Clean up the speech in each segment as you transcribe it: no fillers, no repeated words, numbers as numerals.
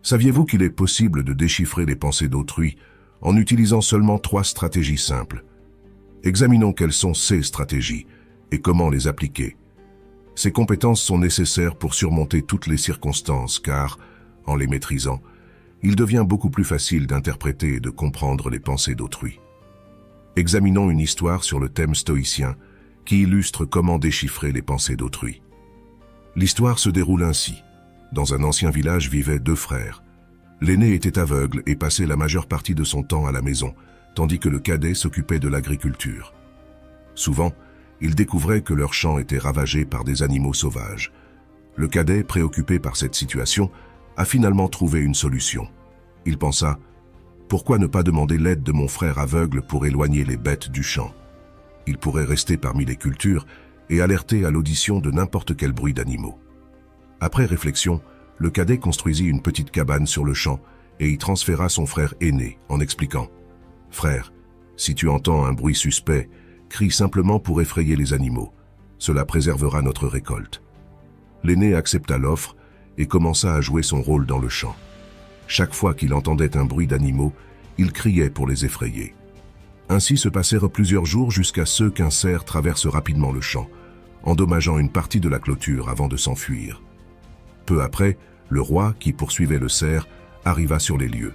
Saviez-vous qu'il est possible de déchiffrer les pensées d'autrui en utilisant seulement 3 stratégies simples? Examinons quelles sont ces stratégies et comment les appliquer. Ces compétences sont nécessaires pour surmonter toutes les circonstances car, en les maîtrisant, il devient beaucoup plus facile d'interpréter et de comprendre les pensées d'autrui. Examinons une histoire sur le thème stoïcien qui illustre comment déchiffrer les pensées d'autrui. L'histoire se déroule ainsi. Dans un ancien village vivaient 2 frères. L'aîné était aveugle et passait la majeure partie de son temps à la maison, tandis que le cadet s'occupait de l'agriculture. Souvent, ils découvraient que leurs champs étaient ravagés par des animaux sauvages. Le cadet, préoccupé par cette situation, a finalement trouvé une solution. Il pensa « Pourquoi ne pas demander l'aide de mon frère aveugle pour éloigner les bêtes du champ? Il pourrait rester parmi les cultures et alerter à l'audition de n'importe quel bruit d'animaux. » Après réflexion, le cadet construisit une petite cabane sur le champ et y transféra son frère aîné en expliquant « Frère, si tu entends un bruit suspect, crie simplement pour effrayer les animaux. Cela préservera notre récolte. » L'aîné accepta l'offre et commença à jouer son rôle dans le champ. Chaque fois qu'il entendait un bruit d'animaux, il criait pour les effrayer. Ainsi se passèrent plusieurs jours jusqu'à ce qu'un cerf traverse rapidement le champ, endommageant une partie de la clôture avant de s'enfuir. Peu après, le roi, qui poursuivait le cerf, arriva sur les lieux.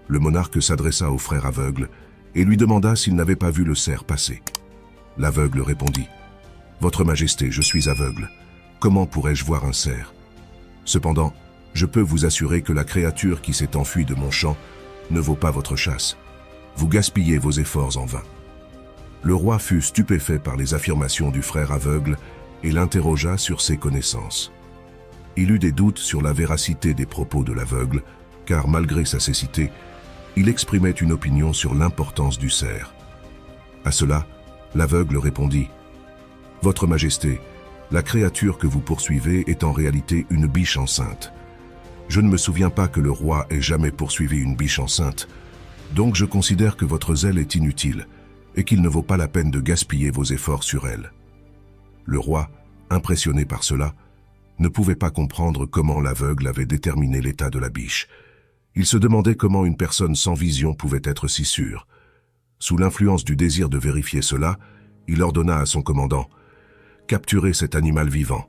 Le monarque s'adressa au frère aveugle et lui demanda s'il n'avait pas vu le cerf passer. L'aveugle répondit « Votre Majesté, je suis aveugle. Comment pourrais-je voir un cerf? Cependant, je peux vous assurer que la créature qui s'est enfuie de mon champ ne vaut pas votre chasse. Vous gaspillez vos efforts en vain. » Le roi fut stupéfait par les affirmations du frère aveugle et l'interrogea sur ses connaissances. Il eut des doutes sur la véracité des propos de l'aveugle, car malgré sa cécité, il exprimait une opinion sur l'importance du cerf. À cela, l'aveugle répondit « Votre Majesté, la créature que vous poursuivez est en réalité une biche enceinte. Je ne me souviens pas que le roi ait jamais poursuivi une biche enceinte, donc je considère que votre zèle est inutile et qu'il ne vaut pas la peine de gaspiller vos efforts sur elle. » Le roi, impressionné par cela, ne pouvait pas comprendre comment l'aveugle avait déterminé l'état de la biche. Il se demandait comment une personne sans vision pouvait être si sûre. Sous l'influence du désir de vérifier cela, il ordonna à son commandant « Capturez cet animal vivant.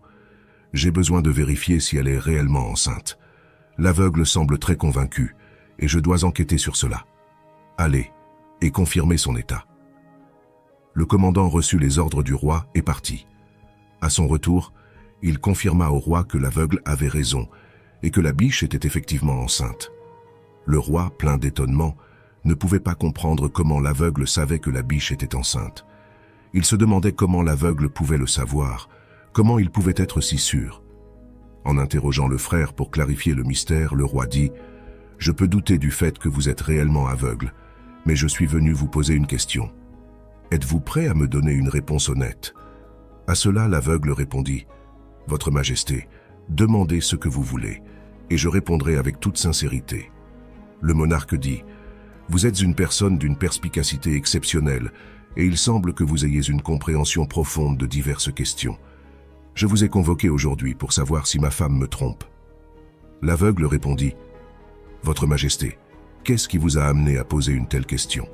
J'ai besoin de vérifier si elle est réellement enceinte. L'aveugle semble très convaincu et je dois enquêter sur cela. Allez, et confirmer son état. » Le commandant reçut les ordres du roi et partit. À son retour, il confirma au roi que l'aveugle avait raison et que la biche était effectivement enceinte. Le roi, plein d'étonnement, ne pouvait pas comprendre comment l'aveugle savait que la biche était enceinte. Il se demandait comment l'aveugle pouvait le savoir, comment il pouvait être si sûr. En interrogeant le frère pour clarifier le mystère, le roi dit « Je peux douter du fait que vous êtes réellement aveugle, mais je suis venu vous poser une question. Êtes-vous prêt à me donner une réponse honnête ?» À cela, l'aveugle répondit « Votre Majesté, demandez ce que vous voulez, et je répondrai avec toute sincérité. » Le monarque dit « Vous êtes une personne d'une perspicacité exceptionnelle, et il semble que vous ayez une compréhension profonde de diverses questions. Je vous ai convoqué aujourd'hui pour savoir si ma femme me trompe. » L'aveugle répondit « Votre Majesté, qu'est-ce qui vous a amené à poser une telle question?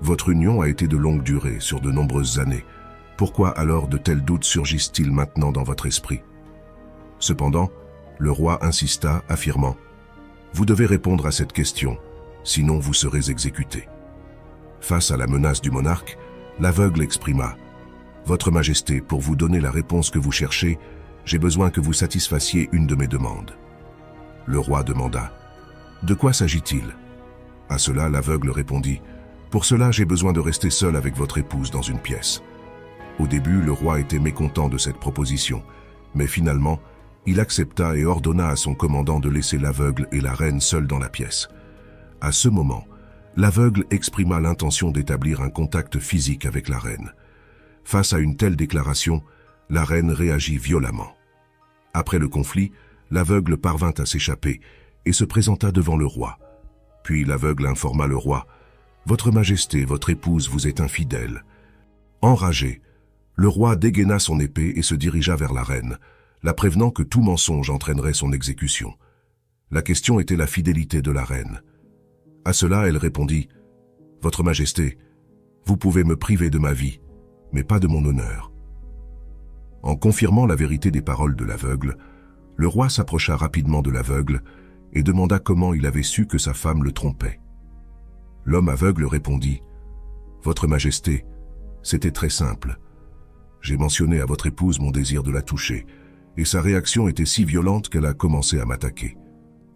Votre union a été de longue durée, sur de nombreuses années. Pourquoi alors de tels doutes surgissent-ils maintenant dans votre esprit? » Cependant, le roi insista, affirmant « Vous devez répondre à cette question, sinon vous serez exécuté. » Face à la menace du monarque, l'aveugle exprima « Votre Majesté, pour vous donner la réponse que vous cherchez, j'ai besoin que vous satisfassiez une de mes demandes. » Le roi demanda « De quoi s'agit-il » À cela, l'aveugle répondit « Pour cela, j'ai besoin de rester seul avec votre épouse dans une pièce. » Au début, le roi était mécontent de cette proposition, mais finalement, il accepta et ordonna à son commandant de laisser l'aveugle et la reine seuls dans la pièce. À ce moment, l'aveugle exprima l'intention d'établir un contact physique avec la reine. Face à une telle déclaration, la reine réagit violemment. Après le conflit, l'aveugle parvint à s'échapper et se présenta devant le roi. Puis l'aveugle informa le roi « Votre Majesté, votre épouse vous est infidèle. » Enragé, le roi dégaina son épée et se dirigea vers la reine, la prévenant que tout mensonge entraînerait son exécution. La question était la fidélité de la reine. À cela, elle répondit « Votre Majesté, vous pouvez me priver de ma vie, mais pas de mon honneur. » En confirmant la vérité des paroles de l'aveugle, le roi s'approcha rapidement de l'aveugle et demanda comment il avait su que sa femme le trompait. L'homme aveugle répondit « Votre Majesté, c'était très simple. J'ai mentionné à votre épouse mon désir de la toucher, et sa réaction était si violente qu'elle a commencé à m'attaquer.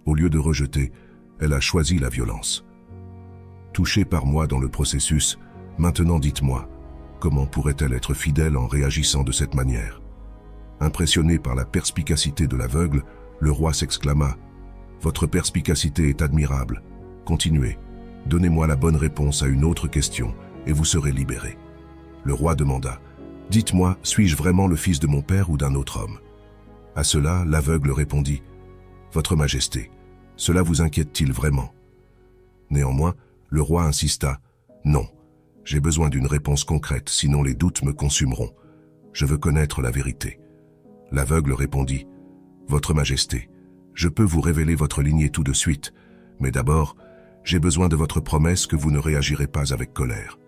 Au lieu de rejeter, elle a choisi la violence. Touchée par moi dans le processus, maintenant dites-moi, comment pourrait-elle être fidèle en réagissant de cette manière ?» Impressionné par la perspicacité de l'aveugle, le roi s'exclama « Votre perspicacité est admirable. Continuez. Donnez-moi la bonne réponse à une autre question et vous serez libéré. » Le roi demanda « Dites-moi, suis-je vraiment le fils de mon père ou d'un autre homme ?» À cela, l'aveugle répondit « Votre Majesté, cela vous inquiète-t-il vraiment ?» Néanmoins, le roi insista « Non, j'ai besoin d'une réponse concrète, sinon les doutes me consumeront. Je veux connaître la vérité. » L'aveugle répondit « Votre Majesté, je peux vous révéler votre lignée tout de suite, mais d'abord, j'ai besoin de votre promesse que vous ne réagirez pas avec colère. »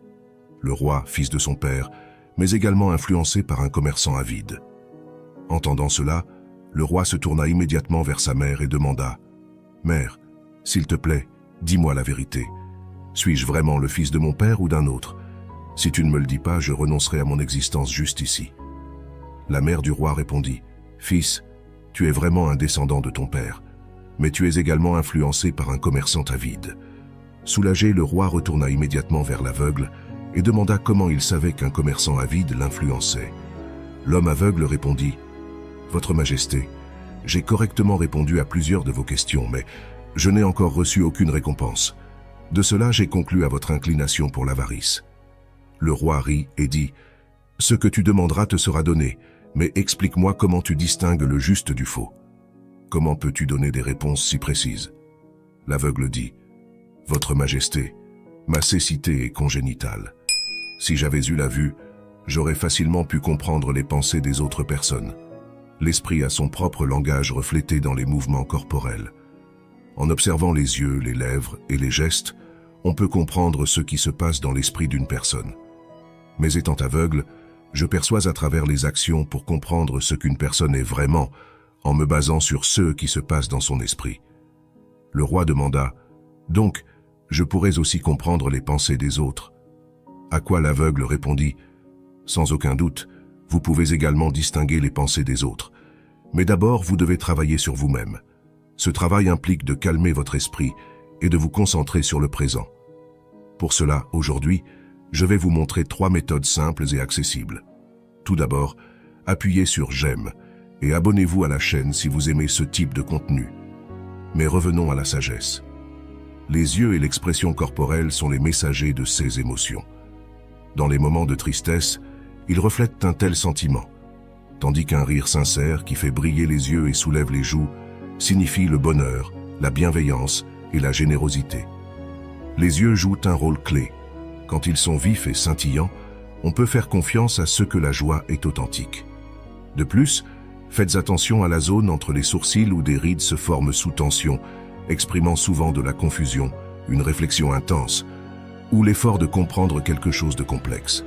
Le roi, fils de son père, mais également influencé par un commerçant avide. Entendant cela, le roi se tourna immédiatement vers sa mère et demanda « Mère, s'il te plaît, dis-moi la vérité. Suis-je vraiment le fils de mon père ou d'un autre? Si tu ne me le dis pas, je renoncerai à mon existence juste ici. » La mère du roi répondit « Fils, tu es vraiment un descendant de ton père, mais tu es également influencé par un commerçant avide. » Soulagé, le roi retourna immédiatement vers l'aveugle et demanda comment il savait qu'un commerçant avide l'influençait. L'homme aveugle répondit « Votre Majesté, j'ai correctement répondu à plusieurs de vos questions, mais je n'ai encore reçu aucune récompense. De cela, j'ai conclu à votre inclination pour l'avarice. » Le roi rit et dit « Ce que tu demanderas te sera donné, mais explique-moi comment tu distingues le juste du faux. Comment peux-tu donner des réponses si précises ?» L'aveugle dit « Votre Majesté, ma cécité est congénitale. Si j'avais eu la vue, j'aurais facilement pu comprendre les pensées des autres personnes. L'esprit a son propre langage reflété dans les mouvements corporels. En observant les yeux, les lèvres et les gestes, on peut comprendre ce qui se passe dans l'esprit d'une personne. Mais étant aveugle, je perçois à travers les actions pour comprendre ce qu'une personne est vraiment, en me basant sur ce qui se passe dans son esprit. » Le roi demanda « Donc, je pourrais aussi comprendre les pensées des autres. » À quoi l'aveugle répondit « Sans aucun doute, vous pouvez également distinguer les pensées des autres. Mais d'abord, vous devez travailler sur vous-même. Ce travail implique de calmer votre esprit et de vous concentrer sur le présent. Pour cela, aujourd'hui, je vais vous montrer 3 méthodes simples et accessibles. Tout d'abord, appuyez sur « J'aime » et abonnez-vous à la chaîne si vous aimez ce type de contenu. Mais revenons à la sagesse. Les yeux et l'expression corporelle sont les messagers de ces émotions. Dans les moments de tristesse, ils reflètent un tel sentiment, tandis qu'un rire sincère qui fait briller les yeux et soulève les joues signifie le bonheur, la bienveillance et la générosité. Les yeux jouent un rôle clé. Quand ils sont vifs et scintillants, on peut faire confiance à ce que la joie est authentique. De plus, faites attention à la zone entre les sourcils où des rides se forment sous tension, exprimant souvent de la confusion, une réflexion intense, ou l'effort de comprendre quelque chose de complexe.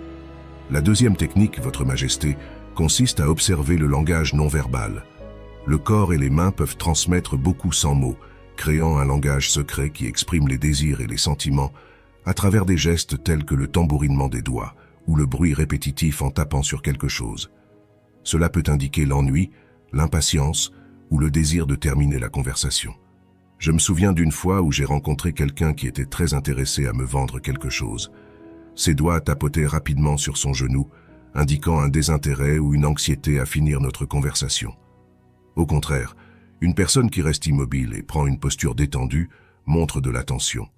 La deuxième technique, Votre Majesté, consiste à observer le langage non verbal. Le corps et les mains peuvent transmettre beaucoup sans mots, créant un langage secret qui exprime les désirs et les sentiments à travers des gestes tels que le tambourinement des doigts ou le bruit répétitif en tapant sur quelque chose. Cela peut indiquer l'ennui, l'impatience ou le désir de terminer la conversation. Je me souviens d'une fois où j'ai rencontré quelqu'un qui était très intéressé à me vendre quelque chose. Ses doigts tapotaient rapidement sur son genou, indiquant un désintérêt ou une anxiété à finir notre conversation. Au contraire, une personne qui reste immobile et prend une posture détendue montre de l'attention.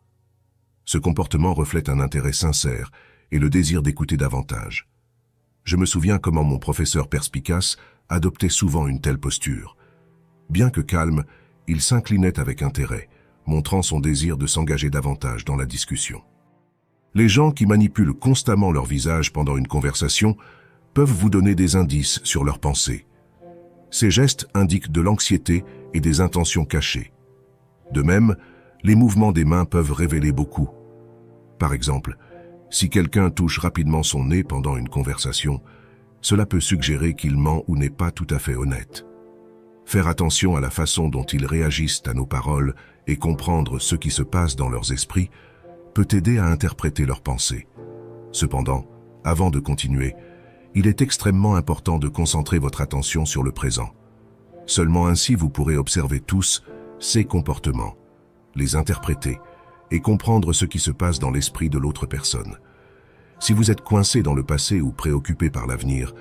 Ce comportement reflète un intérêt sincère et le désir d'écouter davantage. Je me souviens comment mon professeur perspicace adoptait souvent une telle posture. Bien que calme, il s'inclinait avec intérêt, montrant son désir de s'engager davantage dans la discussion. Les gens qui manipulent constamment leur visage pendant une conversation peuvent vous donner des indices sur leurs pensées. Ces gestes indiquent de l'anxiété et des intentions cachées. De même, les mouvements des mains peuvent révéler beaucoup. Par exemple, si quelqu'un touche rapidement son nez pendant une conversation, cela peut suggérer qu'il ment ou n'est pas tout à fait honnête. Faire attention à la façon dont ils réagissent à nos paroles et comprendre ce qui se passe dans leurs esprits peut aider à interpréter leurs pensées. Cependant, avant de continuer, il est extrêmement important de concentrer votre attention sur le présent. Seulement ainsi vous pourrez observer tous ces comportements, les interpréter et comprendre ce qui se passe dans l'esprit de l'autre personne. Si vous êtes coincé dans le passé ou préoccupé par l'avenir,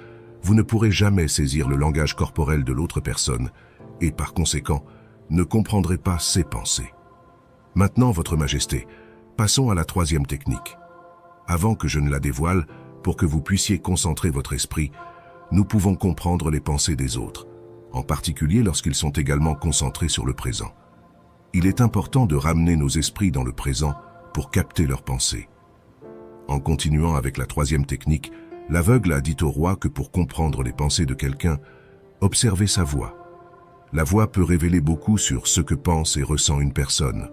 vous ne pourrez jamais saisir le langage corporel de l'autre personne et, par conséquent, ne comprendrez pas ses pensées. Maintenant, Votre Majesté, passons à la troisième technique. Avant que je ne la dévoile, pour que vous puissiez concentrer votre esprit, nous pouvons comprendre les pensées des autres, en particulier lorsqu'ils sont également concentrés sur le présent. Il est important de ramener nos esprits dans le présent pour capter leurs pensées. En continuant avec la troisième technique, l'aveugle a dit au roi que pour comprendre les pensées de quelqu'un, observez sa voix. La voix peut révéler beaucoup sur ce que pense et ressent une personne.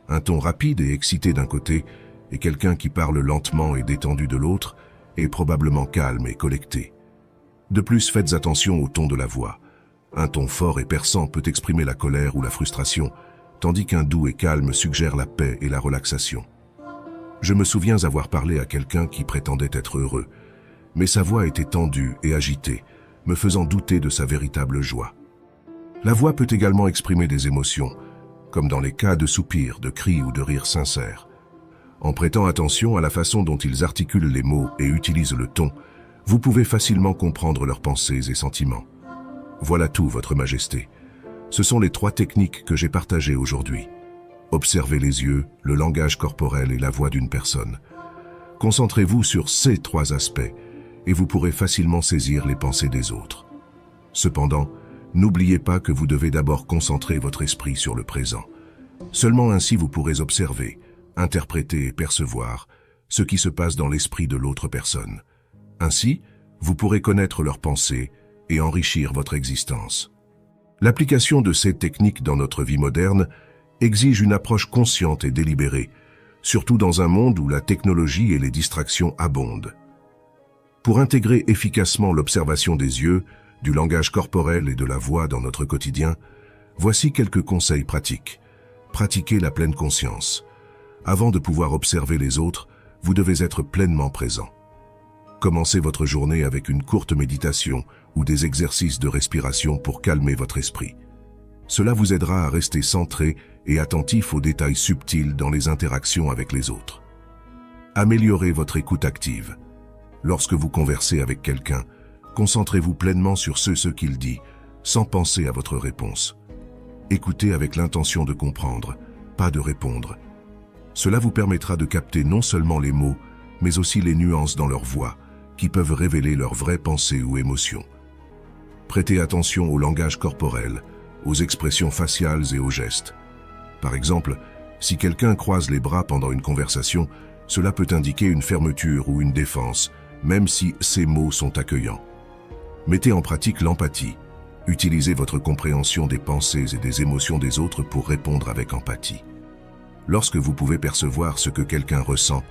Un ton rapide et excité d'un côté, et quelqu'un qui parle lentement et détendu de l'autre, est probablement calme et collecté. De plus, faites attention au ton de la voix. Un ton fort et perçant peut exprimer la colère ou la frustration, tandis qu'un doux et calme suggère la paix et la relaxation. Je me souviens avoir parlé à quelqu'un qui prétendait être heureux, mais sa voix était tendue et agitée, me faisant douter de sa véritable joie. La voix peut également exprimer des émotions, comme dans les cas de soupirs, de cris ou de rires sincères. En prêtant attention à la façon dont ils articulent les mots et utilisent le ton, vous pouvez facilement comprendre leurs pensées et sentiments. Voilà tout, Votre Majesté. Ce sont les 3 techniques que j'ai partagées aujourd'hui. Observez les yeux, le langage corporel et la voix d'une personne. Concentrez-vous sur ces 3 aspects et vous pourrez facilement saisir les pensées des autres. Cependant, n'oubliez pas que vous devez d'abord concentrer votre esprit sur le présent. Seulement ainsi vous pourrez observer, interpréter et percevoir ce qui se passe dans l'esprit de l'autre personne. Ainsi, vous pourrez connaître leurs pensées et enrichir votre existence. L'application de ces techniques dans notre vie moderne exige une approche consciente et délibérée, surtout dans un monde où la technologie et les distractions abondent. Pour intégrer efficacement l'observation des yeux, du langage corporel et de la voix dans notre quotidien, voici quelques conseils pratiques. Pratiquez la pleine conscience. Avant de pouvoir observer les autres, vous devez être pleinement présent. Commencez votre journée avec une courte méditation ou des exercices de respiration pour calmer votre esprit. Cela vous aidera à rester centré et attentif aux détails subtils dans les interactions avec les autres. Améliorez votre écoute active. Lorsque vous conversez avec quelqu'un, concentrez-vous pleinement sur ce qu'il dit, sans penser à votre réponse. Écoutez avec l'intention de comprendre, pas de répondre. Cela vous permettra de capter non seulement les mots, mais aussi les nuances dans leur voix, qui peuvent révéler leurs vraies pensées ou émotions. Prêtez attention au langage corporel, aux expressions faciales et aux gestes. Par exemple, si quelqu'un croise les bras pendant une conversation, cela peut indiquer une fermeture ou une défense, même si ces mots sont accueillants. Mettez en pratique l'empathie. Utilisez votre compréhension des pensées et des émotions des autres pour répondre avec empathie. Lorsque vous pouvez percevoir ce que quelqu'un ressent,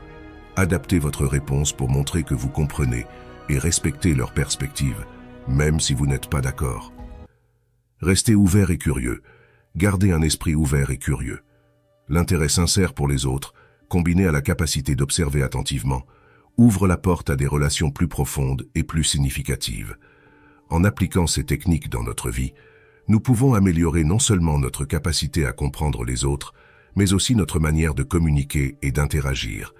adaptez votre réponse pour montrer que vous comprenez et respectez leur perspective, même si vous n'êtes pas d'accord. Restez ouvert et curieux. Gardez un esprit ouvert et curieux. L'intérêt sincère pour les autres, combiné à la capacité d'observer attentivement, ouvre la porte à des relations plus profondes et plus significatives. En appliquant ces techniques dans notre vie, nous pouvons améliorer non seulement notre capacité à comprendre les autres, mais aussi notre manière de communiquer et d'interagir,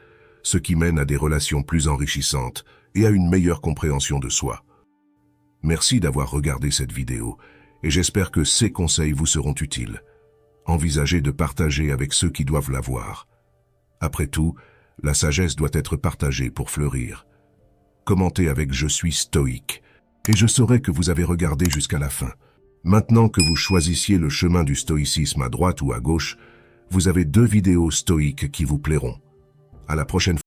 ce qui mène à des relations plus enrichissantes et à une meilleure compréhension de soi. Merci d'avoir regardé cette vidéo et j'espère que ces conseils vous seront utiles. Envisagez de partager avec ceux qui doivent la voir. Après tout, la sagesse doit être partagée pour fleurir. Commentez avec « Je suis stoïque » et je saurai que vous avez regardé jusqu'à la fin. Maintenant que vous choisissiez le chemin du stoïcisme à droite ou à gauche, vous avez 2 vidéos stoïques qui vous plairont. À la prochaine fois.